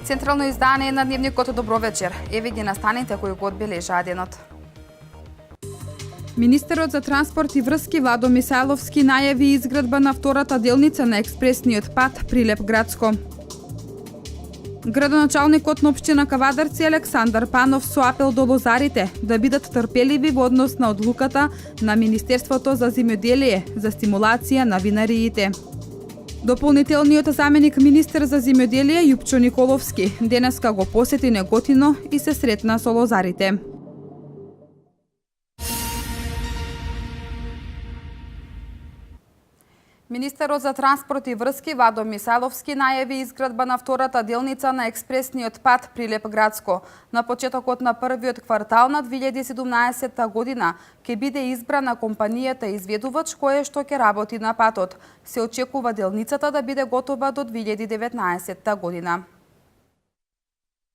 Централно издание на дневникот Добро вечер. Еве ги настаните кои го одбележаа денот. Министерот за транспорт и врски Владо Мисајловски најави изградба на втората делница на експресниот пат Прилеп Градско. Градоначалникот на општина Кавадарци Александар Панов со апел до лозарите да бидат трпеливи во однос на одлуката на Министерството за земјоделие за стимулација на винариите. Дополнителниот заменик министер за земјоделие Јупчо Николовски денеска го посети Неготино и се сретна со лозарите. Министерот за транспорт и врски Владо Мисајловски најави изградба на втората делница на експресниот пат Прилеп Градско. На почетокот на првиот квартал на 2017 година ќе биде избрана компанијата изведувач која што ќе работи на патот. Се очекува делницата да биде готова до 2019 година.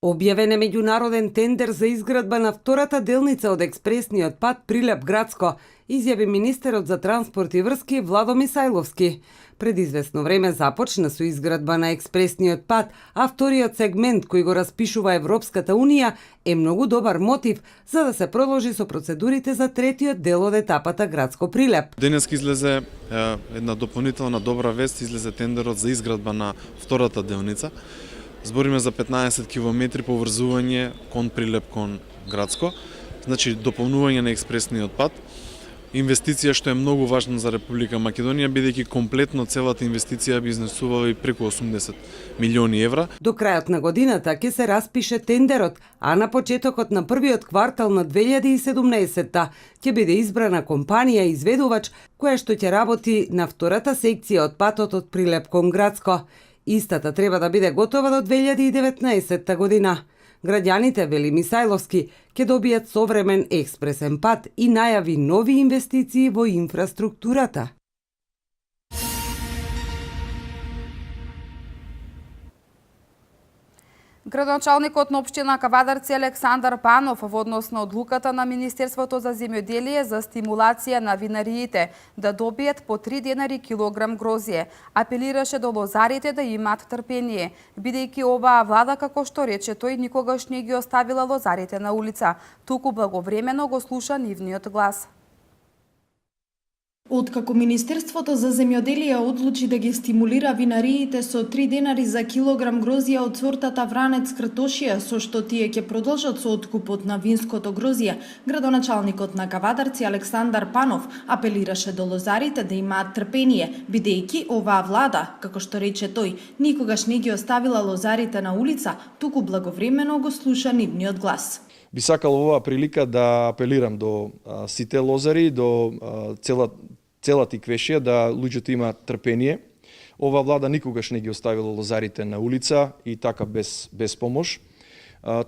Објавен е меѓународен тендер за изградба на втората делница од експресниот пат Прилеп Градско, изјави министерот за транспорт и врски Владо Мисајловски. Пред известно време започна со изградба на експресниот пат, а вториот сегмент кој го распишува Европската Унија е многу добар мотив за да се продолжи со процедурите за третиот дел од етапата Градско Прилеп. Денес излезе една дополнителна добра вест, излезе тендерот за изградба на втората делница. Збориме за 15 километри поврзување кон Прилеп кон Градско, значи дополнување на експресниот пат. Инвестиција што е многу важна за Република Македонија, бидејќи комплетно целата инвестиција би изнесувала и преку 80 милиони евра. До крајот на годината ќе се распише тендерот, а на почетокот на првиот квартал на 2017 ќе биде избрана компанија изведувач која што ќе работи на втората секција од патот од Прилеп кон Градско. Истата треба да биде готова до 2019 година. Граѓаните, вели Мисајловски, ќе добијат современ експресен пат и најави нови инвестиции во инфраструктурата. Градоначалникот на општина Кавадарци Александар Панов во однос на одлуката на Министерството за земјоделие за стимулација на винариите да добијат по 3 денари килограм грозје, апелираше до лозарите да имаат трпение, бидејќи оваа влада, како што рече тој, никогаш не ги оставила лозарите на улица, туку благовремено го слуша нивниот глас. Откако Министерството за земјоделие одлучи да ги стимулира винариите со 3 денари за килограм грозје од сортата Вранец Кратошија, со што тие ќе продолжат со откупот на винското грозје, градоначалникот на Кавадарци Александар Панов апелираше до лозарите да имаат трпение, бидејќи оваа влада, како што рече тој, никогаш не ги оставила лозарите на улица, туку благовремено го слуша нивниот глас. Би сакал оваа прилика да апелирам до сите лозари, до целата Квешија, да луѓето имаат трпение. Ова влада никогаш не ги оставила лозарите на улица и така без помош.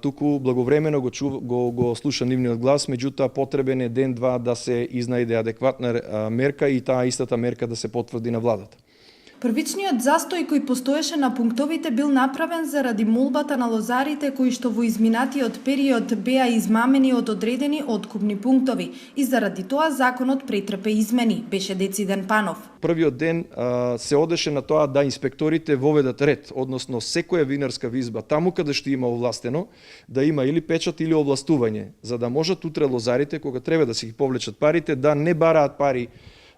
Туку благовремено го слуша нивниот глас, меѓутоа потребен е ден-два да се изнајде адекватна мерка и таа истата мерка да се потврди на владата. Првичниот застој кој постоеше на пунктовите бил направен заради молбата на лозарите кои што во изминатиот период беа измамени од одредени откупни пунктови и заради тоа законот претрпе измени, беше дециден Панов. Првиот ден се одеше на тоа да инспекторите воведат ред, односно секоја винарска визба, таму каде што има овластено, да има или печат или овластување, за да можат утре лозарите, кога треба да си ги повлечат парите, да не бараат пари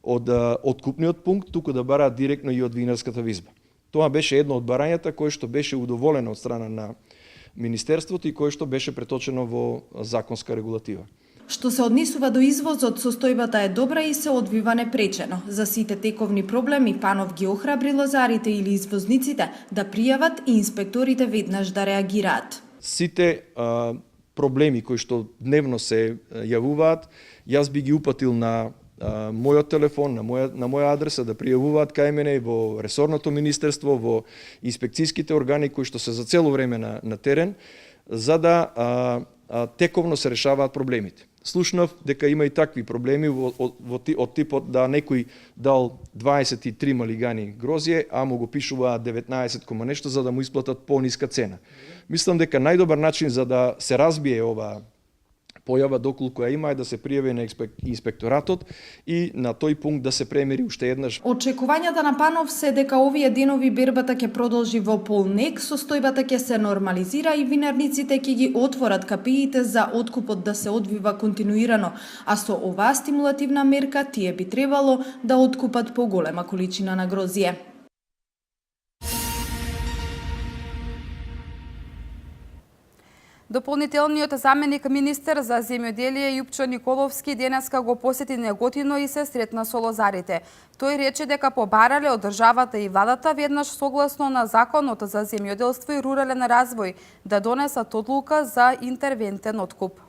од откупниот пункт, туку да бараат директно и од винарската визба. Тоа беше едно од барањата кое што беше удоволено од страна на Министерството и кое што беше преточено во законска регулатива. Што се однесува до извозот, состојбата е добра и се одвива непречено. За сите тековни проблеми Панов ги охрабри лозарите или извозниците да пријават и инспекторите веднаш да реагираат. Сите проблеми кои што дневно се јавуваат, јас би ги упатил на мојот телефон, на моја адреса да пријавуваат кај мене во ресорното министерство, во инспекцијските органи кои што се за цело време на терен, за да тековно се решаваат проблемите. Слушнав дека има и такви проблеми од типот да некој дал 23 малигани грозје, а му го пишуваат 19 кома нешто за да му исплатат пониска цена. Мислам дека најдобар начин за да се разбие ова појава доколку ја има е да се пријави на инспекторатот и на тој пункт да се премери уште еднаш. Очекувањата на Панов се дека овие денови бербата ќе продолжи во полнек, состојбата ќе се нормализира и винарниците ќе ги отворат капиите за откупот да се одвива континуирано, а со оваа стимулативна мерка тие би требало да откупат поголема количина на грозје. Дополнителниот заменик министер за земјоделие Јупчо Николовски денеска го посети Неготино и се сретна со лозарите. Тој рече дека побарале од државата и владата веднаш согласно на Законот за земјоделство и рурален развој да донесат одлука за интервентен откуп.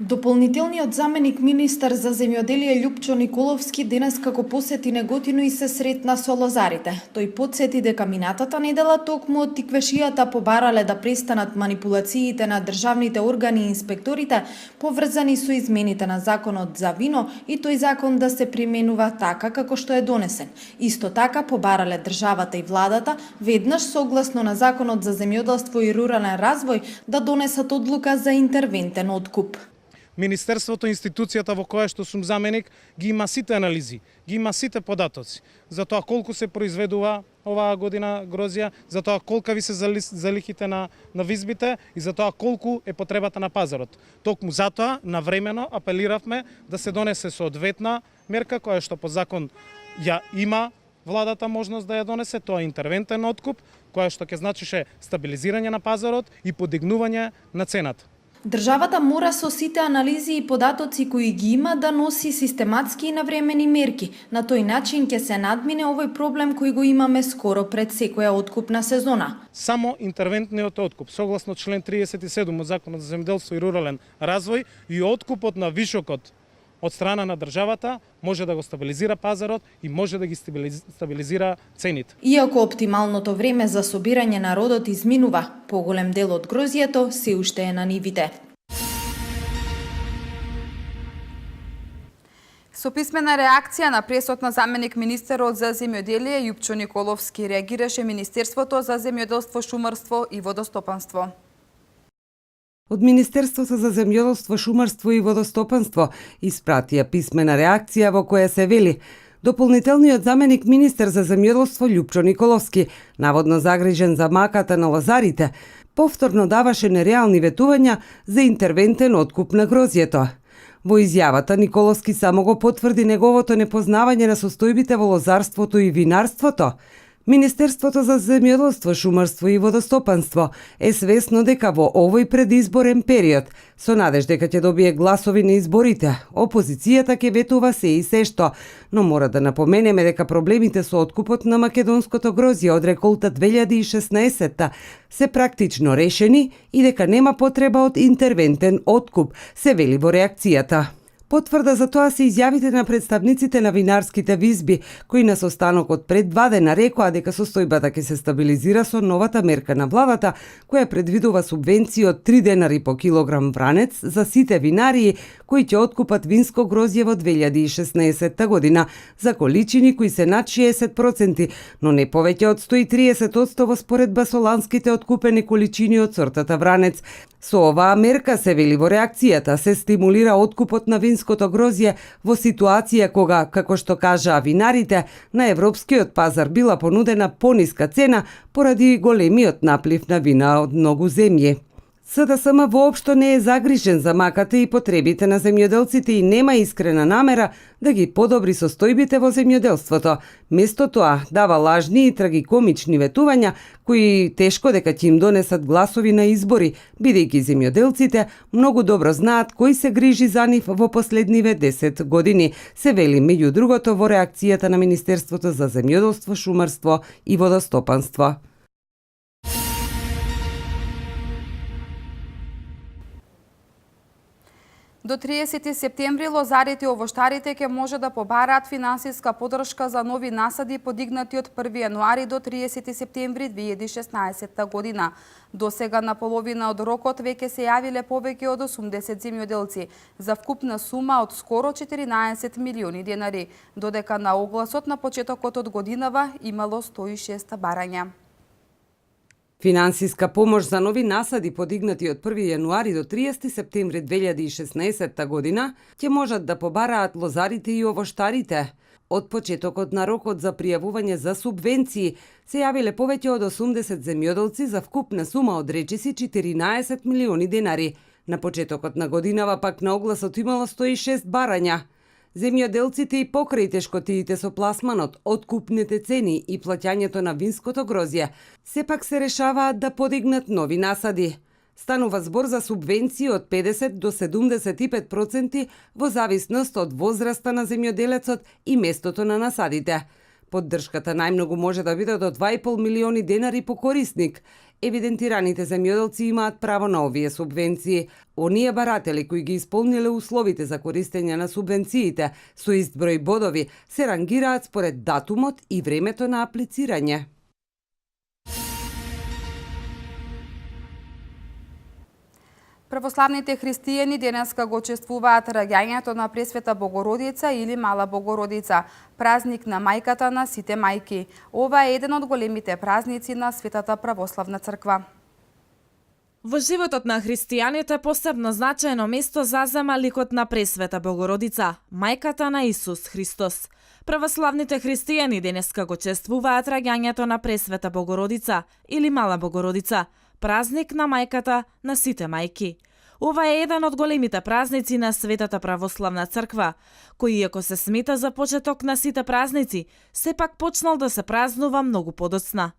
Дополнителниот заменик министер за земјоделие Љупчо Николовски денеска го посети Неготино и се сретна со лозарите. Тој потсети дека минатата недела токму од тиквешијата побарале да престанат манипулациите на државните органи и инспекторите поврзани со измените на Законот за вино и тој закон да се применува така како што е донесен. Исто така побарале државата и владата веднаш согласно на Законот за земјоделство и рурален развој да донесат одлука за интервентен откуп. Министерството, институцијата во која што сум заменик, ги има сите анализи, ги има сите податоци за тоа колку се произведува оваа година грозја, за тоа колкави се залихите на визбите и за тоа колку е потребата на пазарот. Токму затоа навремено апелиравме да се донесе соодветна мерка која што по закон ја има владата можност да ја донесе, тоа е интервентен откуп, која што ќе значише стабилизирање на пазарот и подигнување на цената. Државата мора со сите анализи и податоци кои ги има да носи систематски и навремени мерки. На тој начин ќе се надмине овој проблем кој го имаме скоро пред секоја откупна сезона. Само интервентниот откуп, согласно член 37 од Законот за земјоделство и рурален развој, и откупот на вишокот од страна на државата може да го стабилизира пазарот и може да ги стабилизира цените. Иако оптималното време за собирање на родот изминува, поголем дел од грозјето се уште е на нивите. Со писмена реакција на пресот на заменик министерот за земјоделие Јупчо Николовски реагираше Министерството за земјоделство, шумарство и водостопанство. Од Министерството за земјоделство, шумарство и водостопанство испратија писмена реакција во која се вели: дополнителниот заменик министер за земјоделство Љупчо Николовски, наводно загрижен за маката на лозарите, повторно даваше нереални ветувања за интервентен откуп на грозјето. Во изјавата Николовски само го потврди неговото непознавање на состојбите во лозарството и винарството. Министерството за земјоделство, шумарство и водостопанство е свесно дека во овој предизборен период, со надеж дека ќе добие гласови на изборите, опозицијата ќе ветува се и се што, но мора да напоменеме дека проблемите со откупот на македонското грозје од реколта 2016 се практично решени и дека нема потреба од интервентен откуп, се вели во реакцијата. Потврда за тоа се изјавите на представниците на винарските визби, кои на состанокот пред 2 дена рекоа дека состојбата ќе се стабилизира со новата мерка на владата, која предвидува субвенција од 3 денари по килограм вранец за сите винарии кои ќе откупат винско грозје во 2016 година за количини кои се над 60%, но не повеќе од 130% во споредба со ланските откупени количини од сортата вранец. Со оваа мерка, се вели во реакцијата, се стимулира откупот на винското грозје во ситуација кога, како што кажаа винарите, на европскиот пазар била понудена пониска цена поради големиот наплив на вина од многу земји. СДСМ воопшто не е загрижен за маката и потребите на земјоделците и нема искрена намера да ги подобри состојбите во земјоделството. Место тоа дава лажни и трагикомични ветувања кои тешко дека ќе им донесат гласови на избори, бидејќи земјоделците многу добро знаат кој се грижи за нив во последниве 10 години, се вели меѓу другото во реакцијата на Министерството за земјоделство, шумарство и водостопанство. До 30 септември лозарите и овоштарите ќе може да побараат финансиска поддршка за нови насади подигнати од 1 јануари до 30 септември 2016 година. До сега на половина од рокот веќе се јавиле повеќе од 80 земјоделци за вкупна сума од скоро 14 милиони денари, додека на огласот на почетокот од годинава имало 106 барања. Финансиска помош за нови насади подигнати од 1 јануари до 30 септември 2016 година ќе можат да побараат лозарите и овоштарите. Од почетокот на рокот за пријавување за субвенции се јавиле повеќе од 80 земјоделци за вкупна сума од речиси 14 милиони денари. На почетокот на годинава пак на огласот имало 106 барања. Земјоделците и покрај тешкотиите со пласманот, откупните цени и плаќањето на винското грозје, сепак се решаваат да подигнат нови насади. Станува збор за субвенции од 50 до 75% во зависност од возраста на земјоделецот и местото на насадите. Поддршката најмногу може да биде до 2,5 милиони денари по корисник. Евидентираните земјоделци имаат право на овие субвенции. Оние баратели кои ги исполниле условите за користење на субвенциите со ист број бодови се рангираат според датумот и времето на аплицирање. Православните христијани денеска го чествуваат раѓањето на Пресвета Богородица или Мала Богородица, празник на мајката на сите мајки. Ова е еден од големите празници на Светата Православна црква. Во животот на христијаните посебно значаено место зазема ликот на Пресвета Богородица, мајката на Исус Христос. Православните христијани денеска го чествуваат раѓањето на Пресвета Богородица или Мала Богородица, празник на мајката на сите мајки. Ова е еден од големите празници на Светата Православна црква, кој иако се смета за почеток на сите празници, сепак почнал да се празнува многу подоцна.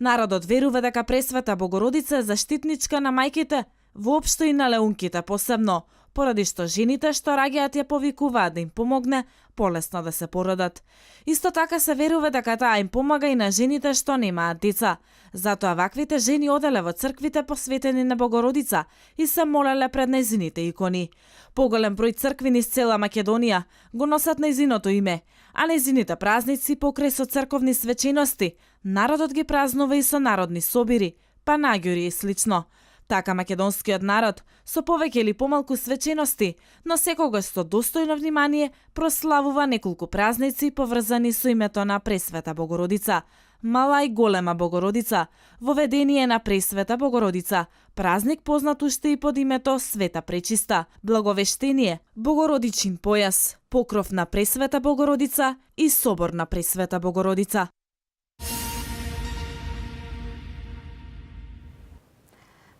Народот верува дека Пресвета Богородица е заштитничка на мајките, воопшто и на леунките посебно, поради што жените што раѓаат ја повикуваат да им помогне полесно да се породат. Исто така се верува дека таа им помага и на жените што немаат деца. Затоа ваквите жени оделе во црквите посветени на Богородица и се молеле пред нејзините икони. Поголем број цркви низ цела Македонија го носат нејзиното име, а нејзините празници покрај со црковни свечености, народот ги празнува и со народни собири, панагјори и слично. Така македонскиот народ со повеќе или помалку свечености, но секогаш со достојно внимание прославува неколку празници поврзани со името на Пресвета Богородица, Мала и Голема Богородица, воведение на Пресвета Богородица, празник познат уште и под името Света Пречиста, Благовештение, Богородичин појас, покров на Пресвета Богородица и собор на Пресвета Богородица.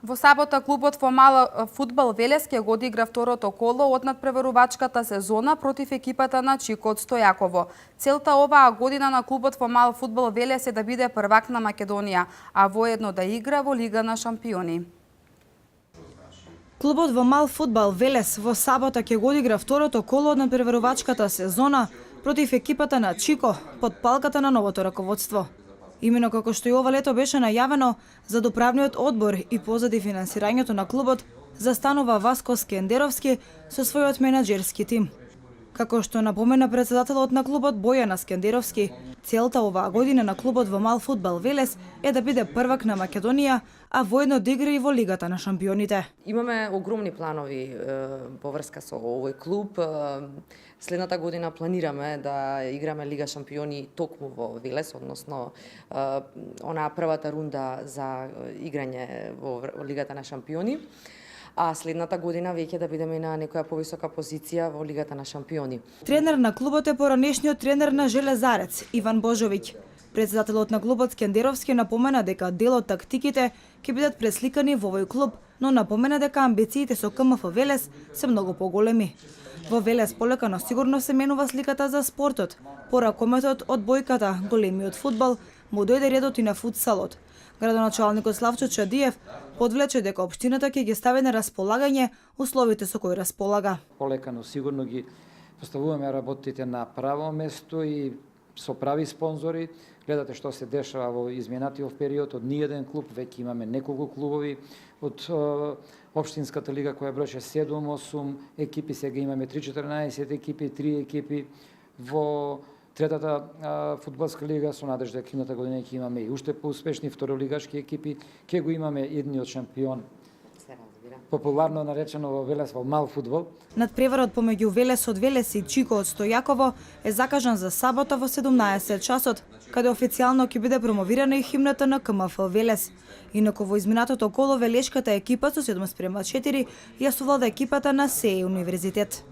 Во сабота клубот во мал фудбал Велес ќе го одигра второто коло од надпреварувачката сезона против екипата на Чико од Стојаково. Целта оваа година на клубот во мал фудбал Велес е да биде првак на Македонија, а воедно да игра во Лига на шампиони. Клубот во мал фудбал Велес во сабота ќе го одигра второто коло од надпреварувачката сезона против екипата на Чико под палката на новото раководство. Имено како што и ова лето беше најавено, зад управниот одбор и позади финансирањето на клубот застанува Васко Скендеровски со својот менаџерски тим. Како што напомена председателот на клубот Бојана Скендеровски, целта оваа година на клубот во мал фудбал Велес е да биде првак на Македонија, а воедно да игра и во Лигата на шампионите. Имаме огромни планови поврска со овој клуб. Следната година планираме да играме Лига шампиони токму во Велес, односно онаа првата рунда за играње во Лигата на шампиони. А следната година веќе да бидеме на некоја повисока позиција во Лигата на шампиони. Тренер на клубот е поранешниот тренер на Железарец, Иван Божовиќ. Председателот на клубот Скендеровски напомена дека дел од тактиките ќе бидат пресликани во овој клуб, но напомена дека амбициите со КМФ Велес се многу поголеми. Во Велес полека но сигурно се менува сликата за спортот. Пора кометот од бојката, големиот фудбал, му дојде редот и на футсалот. Градоначалникот Славчо Чадиев подвлече дека општината ќе ги стави на располагање условите со кои располага. Полека но сигурно ги поставуваме работите на право место и со прави спонзори. Гледате што се дешава во изминатиот период, од ниеден клуб, веќе имаме неколку клубови од Општинската лига која броеше 7-8 екипи, сега имаме 3-14 екипи, 3 екипи во третата фудбалска лига, со надежда дека идната година ќе имаме и уште поуспешни второлигашки екипи, ќе го имаме едниот шампион популарно наречено во Велес во мал фудбал. Надпреварот помеѓу Велес од Велес и Чико од Стојаково е закажан за сабота во 17 часот, каде официјално ќе биде промовирана и химната на КМФ Велес. Инаку во изминатото коло велешката екипа со 7:4 ја совлада екипата на СЕ универзитет.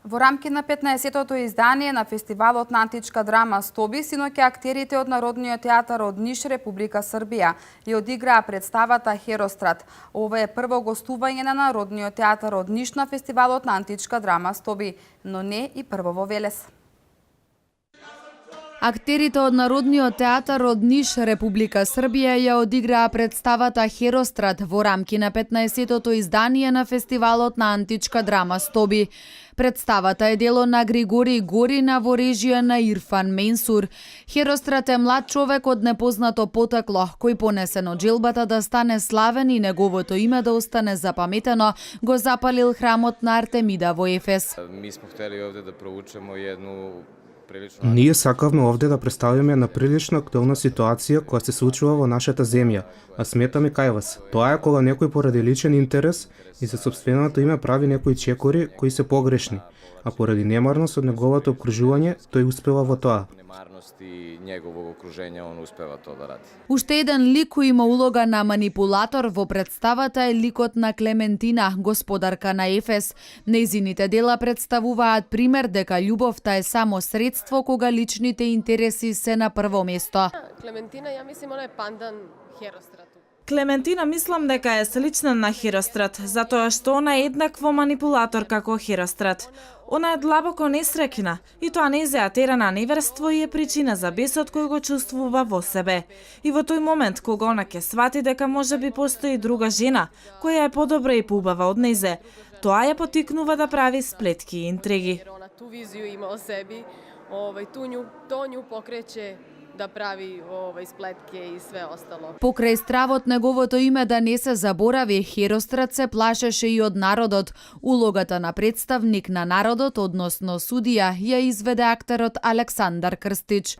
Во рамки на 15-тото издание на фестивалот на античка драма Стоби, синоќа актерите од Народниот театар од Ниш, Република Србија, ја одиграа представата Херострат. Ова е прво гостување на Народниот театар од Ниш на фестивалот на античка драма Стоби, но не и прво во Велес. Актерите од Народниот театар од Ниш, Република Србија, ја одиграа представата Херострат во рамки на 15-тото издание на фестивалот на античка драма Стоби. Представата е дело на Григорий Горина во режија на Ирфан Менсур. Херострат е млад човек од непознато потекло, кој понесен од желбата да стане славен и неговото име да остане запаметено, го запалил храмот на Артемида во Ефес. Ми смо хтели овде да проучиме едну Ние сакавме овде да представиме една прилично актуелна ситуација која се случува во нашата земја, а сметаме кај вас. Тоа е кога некој поради личен интерес и за собственото име прави некои чекори кои се погрешни, а поради немарност од неговото окружување тој успева во тоа. Немарност и негово окружење, он успева тоа да ради. Уште еден лик кој има улога на манипулатор во представата е ликот на Клементина, господарка на Ефес. Нејзините дела представуваат пример дека љубовта е само средство кога личните интереси се на прво место. Клементина, ја мислим, она е пандан Херострату. Клементина мислам дека е слична на Херострат, затоа што она е еднакво манипулатор како Херострат. Она е длабоко несреќна и тоа нејзе атерана неверство и е причина за бесот кој го чувствува во себе. И во тој момент кога она ќе свати дека може би постои друга жена која е подобра и поубава од нејзе, тоа ја потикнува да прави сплетки и интриги. Она ту визију има о себе, тоа њу покреće да прави сплетке и све остало. Покрај стравот неговото име да не се заборави, Херострат се плашеше и од народот. Улогата на представник на народот, односно судија, ја изведе актерот Александар Крстич.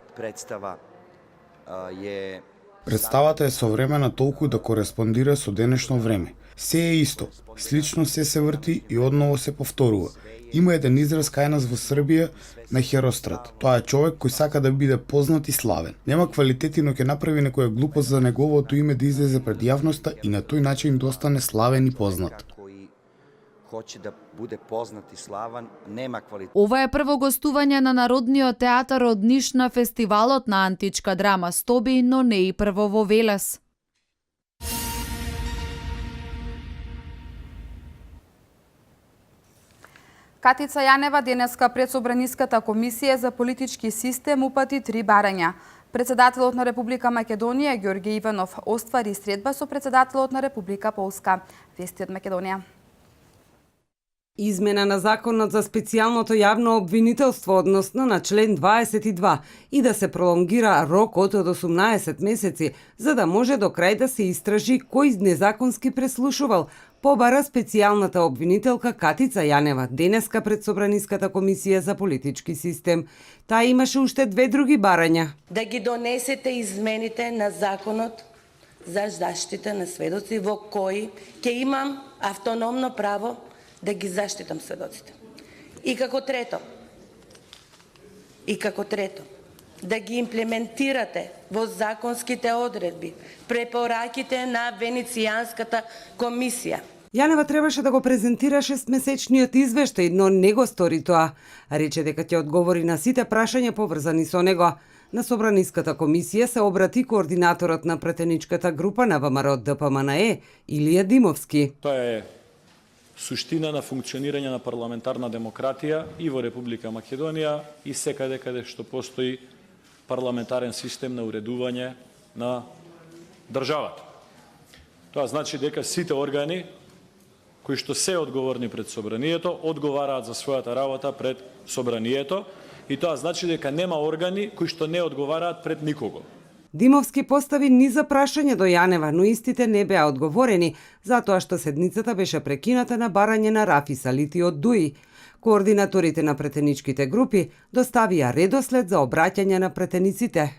Представата е современа толку да кореспондира со денешно време. Се е исто, слично се врти и одново се повторува. Има еден израз кај нас во Србија на Херострат. Тоа е човек кој сака да биде познат и славен. Нема квалитети, но ќе направи некоја глупост за неговото име да излезе пред јавноста и на тој начин да остане славен и познат. Hoće da bude poznat i slavan, nema kvaliteta. Ова е прво гостување на Народниот театар од Ниш на фестивалот на античка драма Стоби, но не и прво во Велес. Катица Јанева денеска пред Собраниската комисија за политички систем упати 3 барања. Председателот на Република Македонија Ѓорѓе Иванов оствари средба со председателот на Република Полска. Вести од Македонија. Измена на законот за специјалното јавно обвинителство, односно на член 22, и да се пролонгира рокот од 18 месеци, за да може до крај да се истражи кој незаконски преслушувал, побара специјалната обвинителка Катица Јанева денеска пред Собраниската комисија за политички систем. Таа имаше уште 2 други барања. Да ги донесете измените на законот за заштита на сведоци во кои ќе имам автономно право да ги заштитам сведоците. И како трето, да ги имплементирате во законските одредби препораките на Венецијанската комисија. Јанева требаше да го презентира 6-месечниот извештај, но не го стори тоа. Рече дека ќе одговори на сите прашања поврзани со него. На Собраниската комисија се обрати координаторот на претеничката група на ВМРО ДПМНЕ, Илија Димовски. Тоа е суштина на функционирање на парламентарна демократија и во Република Македонија и секаде каде што постои парламентарен систем на уредување на државата. Тоа значи дека сите органи кои што се одговорни пред Собранието одговараат за својата работа пред Собранието и тоа значи дека нема органи кои што не одговараат пред никого. Димовски постави низа прашања до Јанева, но истите не беа одговорени, затоа што седницата беше прекината на барање на Рафи Салити од ДУИ. Координаторите на претеничките групи доставија редослед за обраќање на претениците.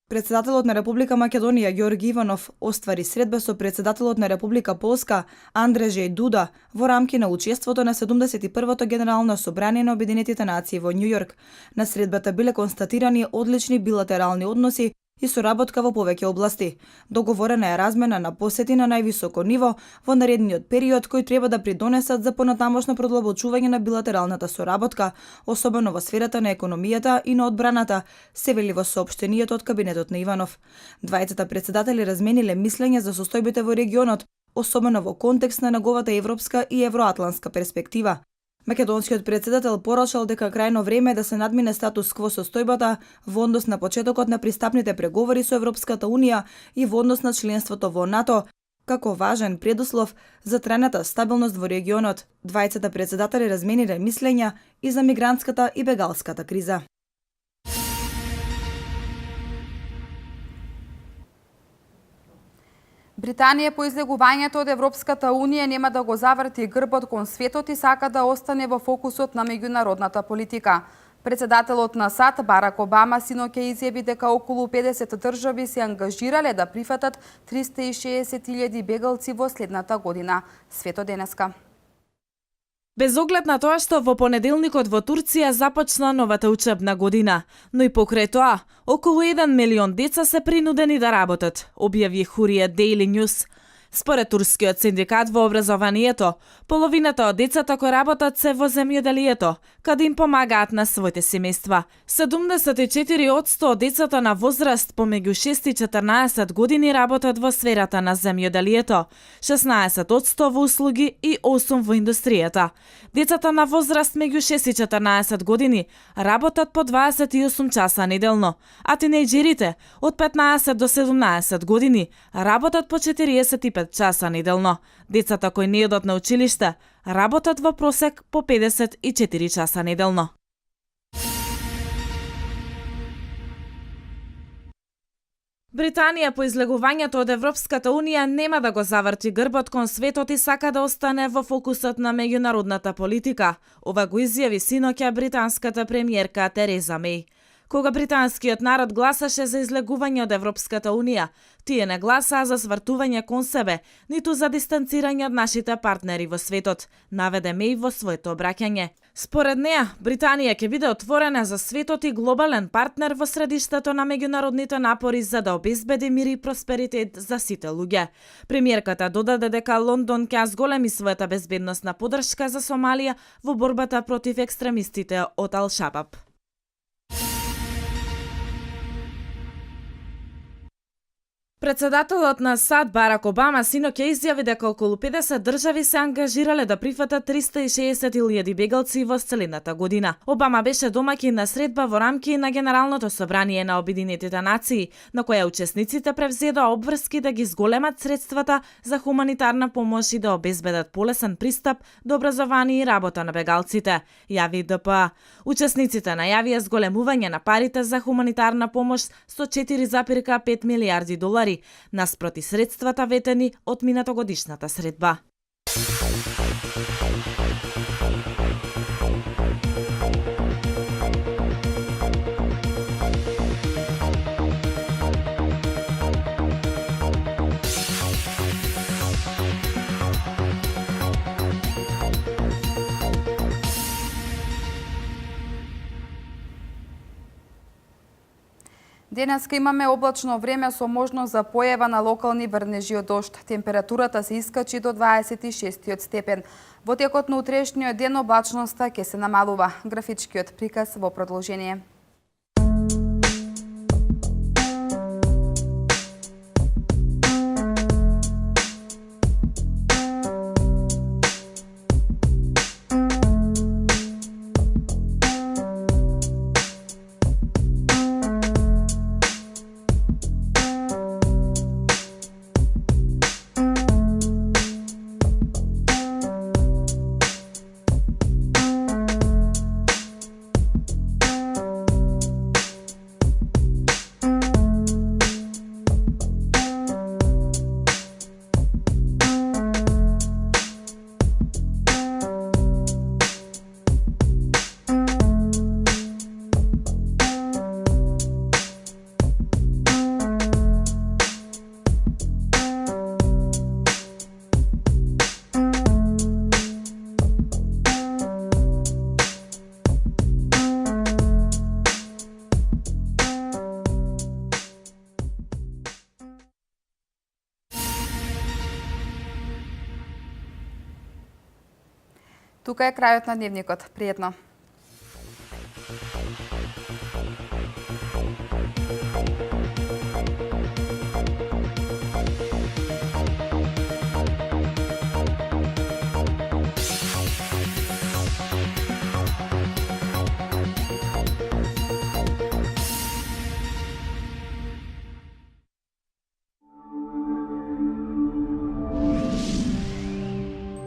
Председателот на Република Македонија Ѓорги Иванов оствари средба со председателот на Република Полска Андрежеј Дуда во рамки на учеството на 71-то Генерално собрание на Обединетите нации во Њујорк. На средбата биле констатирани одлични билатерални односи и соработка во повеќе области. Договорена е размена на посети на највисоко ниво во наредниот период кои треба да придонесат за понатамошно продлабочување на билатералната соработка, особено во сферата на економијата и на одбраната, се вели во соопштенијето од кабинетот на Иванов. Двајцата председатели размениле мислење за состојбите во регионот, особено во контекст на неговата европска и евроатлантска перспектива. Македонскиот председател порачал дека крајно време е да се надмине статус кво состојбата во однос на почетокот на пристапните преговори со Европската Унија и во однос на членството во НАТО, како важен предуслов за трајната стабилност во регионот. Двајцата председатели размениле мислења и за мигрантската и бегалската криза. Британија по излегувањето од Европската Унија нема да го заврти грбот кон светот и сака да остане во фокусот на меѓународната политика. Председателот на САД Барак Обама синоќа изјави дека околу 50 држави се ангажирале да прифатат 360.000 бегалци во следната година. Свето денеска. Без оглед на тоа што во понеделникот во Турција започна новата учебна година, но и покрај тоа, околу 1 милион деца се принудени да работат, објави Хурија Daily News. Според турскиот синдикат во образованието, половината од децата кои работат се во земјоделието, каде им помагаат на своите семејства. 74% од децата на возраст помеѓу 6 и 14 години работат во сферата на земјоделието, 16% во услуги и 8% во индустријата. Децата на возраст меѓу 6 и 14 години работат по 28 часа неделно, а тинејџерите од 15 до 17 години работат по 45 часа неделно. Децата кои не одат на училиште работат во просек по 54 часа неделно. Британија по излегувањето од Европската Унија нема да го заврти грбот кон светот и сака да остане во фокусот на меѓународната политика. Ова го изјави синоќа британската премиерка Тереза Меј. Кога британскиот народ гласаше за излегување од Европската Унија, тие не гласаа за свртување кон себе, ниту за дистанцирање од нашите партнери во светот, наведе Меј во своето обраќање. Според неа, Британија ќе биде отворена за светот и глобален партнер во средиштето на меѓународните напори за да обезбеди мир и просперитет за сите луѓе. Премиерката додаде дека Лондон ќе зголеми својата безбедносна поддршка за Сомалија во борбата против екстремистите од Ал-Шабаб. Председателот на САД Барак Обама синоќа изјави дека околу 50 држави се ангажирале да прифатат 360.000 бегалци во следната година. Обама беше домаќин на средба во рамки на Генералното собрание на Обединетите нации, на која учесниците превзедоа обврски да ги зголемат средствата за хуманитарна помош и да обезбедат полесен пристап до образование и работа на бегалците, јави ДПА. Учесниците најавија зголемување на парите за хуманитарна помош со 4,5 милиарди долари, наспроти средствата ветени од минатогодишната средба. Денеска имаме облачно време со можност за појава на локални врнежи од дожд. Температурата се искачи до 26 степен. Во текот на утрешниот ден облачноста ќе се намалува. Графичкиот приказ во продолжение. Тука е крајот на дневникот. Пријатно!